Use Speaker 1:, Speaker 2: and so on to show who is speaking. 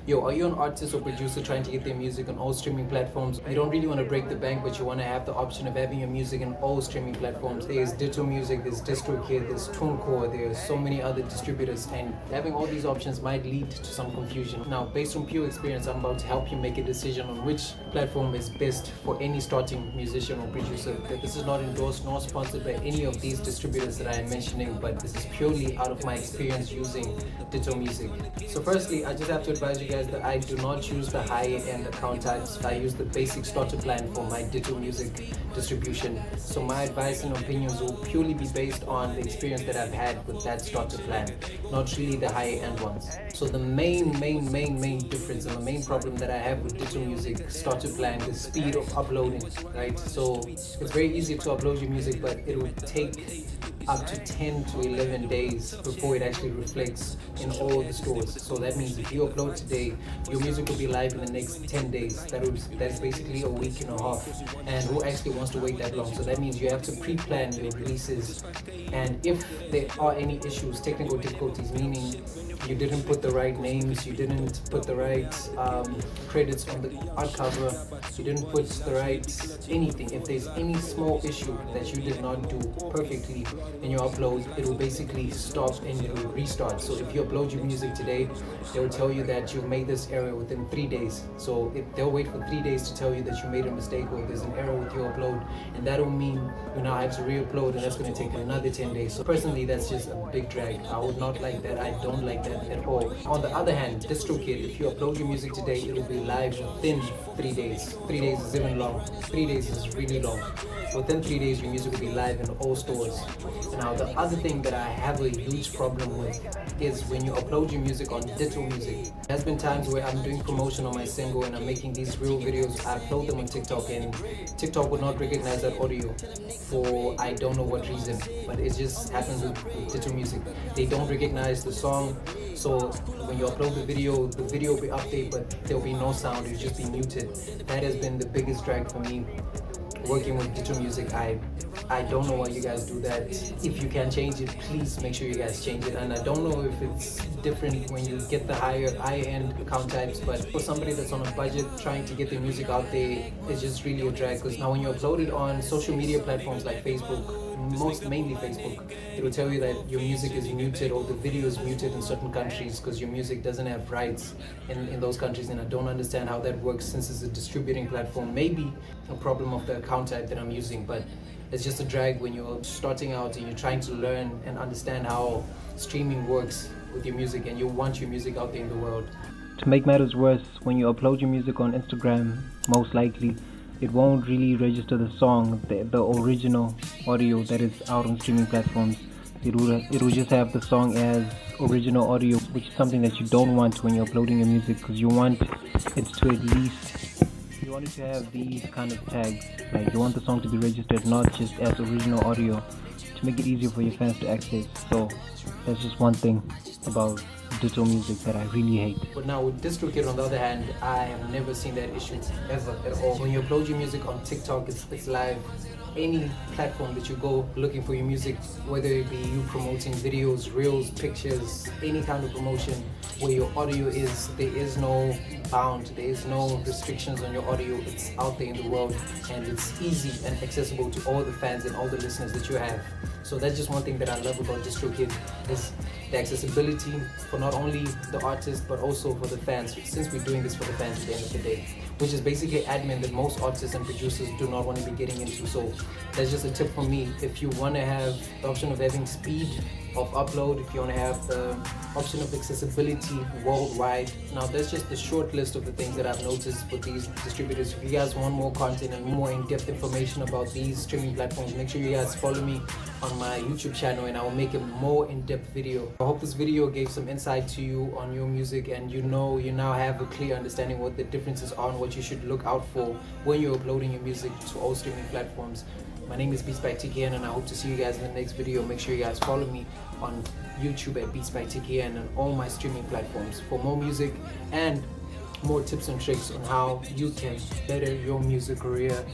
Speaker 1: Yo, are you an artist or producer trying to get their music on all streaming platforms? You don't really want to break the bank, but you want to have the option of having your music on all streaming platforms. There's Ditto Music, there's DistroKid, there's TuneCore, there's so many other distributors, and having all these options might lead to some confusion. Now, based on pure experience, I'm about to help you make a decision on which platform is best for any starting musician or producer. This is not endorsed nor sponsored by any of these distributors that I am mentioning, but this is purely out of my experience using Ditto Music. So firstly, I just have to advise you guys that I do not use the high-end account types. I use the basic starter plan for my Ditto Music distribution. So my advice and opinions will purely be based on the experience that I've had with that starter plan, not really the high-end ones. So the main difference and the main problem that I have with Ditto Music starter plan is speed of uploading, right? So it's very easy to upload your music, but it will take up to 10 to 11 days before it actually reflects in all the stores. So that means if you upload today, your music will be live in the next 10 days. That's basically a week and a half. And who actually wants to wait that long? So that means you have to pre-plan your releases. And if there are any issues, technical difficulties, meaning you didn't put the right names, you didn't put the right credits on the art cover, you didn't put the right anything. If there's any small issue that you did not do perfectly in your upload, it will basically stop and it will restart. So if you upload your music today, they will tell you that you've made this error within 3 days. So they'll wait for 3 days to tell you that you made a mistake or there's an error with your upload, and that will mean you now have to re-upload, and that's going to take another 10 days. So personally, that's just a big drag. I would not like that. I don't like that at all. On the other hand, DistroKid, if you upload your music today, it will be live within 3 days. 3 days is even long. 3 days is really long. Within 3 days, your music will be live in all stores. Now, the other thing that I have a huge problem with is when you upload your music on Ditto Music. There's been times where I'm doing promotion on my single and I'm making these real videos. I upload them on TikTok and TikTok would not recognize that audio for I don't know what reason, but it just happens with Ditto Music. They don't recognize the song, so when you upload the video will be updated, but there'll be no sound, it'll just be muted. That has been the biggest drag for me working with Ditto Music. I don't know why you guys do that. If you can change it, please make sure you guys change it. And I don't know if it's different when you get the high-end account types, but for somebody that's on a budget trying to get their music out there, it's just really a drag. Because now when you upload it on social media platforms like Facebook, mainly Facebook, it will tell you that your music is muted or the video is muted in certain countries because your music doesn't have rights in those countries, and I don't understand how that works since it's a distributing platform. Maybe a problem of the account type that I'm using, but it's just a drag when you're starting out and you're trying to learn and understand how streaming works with your music and you want your music out there in the world.
Speaker 2: To make matters worse, when you upload your music on Instagram, most likely it won't really register the song, the original audio that is out on streaming platforms. It will just have the song as original audio, which is something that you don't want when you're uploading your music, because you want it to at least, you want it to have these kind of tags, like you want the song to be registered not just as original audio, to make it easier for your fans to access. So that's just one thing about Ditto Music that I really hate.
Speaker 1: But now with DistroKid, on the other hand, I have never seen that issue ever at all. When you upload your music on TikTok, it's live. Any platform that you go looking for your music, whether it be you promoting videos, reels, pictures, any kind of promotion where your audio is, there is no bound, there is no restrictions on your audio. It's out there in the world and it's easy and accessible to all the fans and all the listeners that you have. So that's just one thing that I love about DistroKid, is the accessibility for not only the artist but also for the fans, since we're doing this for the fans at the end of the day, which is basically admin that most artists and producers do not want to be getting into. So that's just a tip from me. If you want to have the option of having speed of upload, if you want to have the option of accessibility worldwide. Now that's just the short list of the things that I've noticed with these distributors. If you guys want more content and more in-depth information about these streaming platforms, make sure you guys follow me on my YouTube channel and I will make a more in-depth video. I hope this video gave some insight to you on your music, and you now have a clear understanding what the differences are and what you should look out for when you're uploading your music to all streaming platforms. My name is Beats by TKN and I hope to see you guys in the next video. Make sure you guys follow me on YouTube at Beats by TKN and all my streaming platforms for more music and more tips and tricks on how you can better your music career.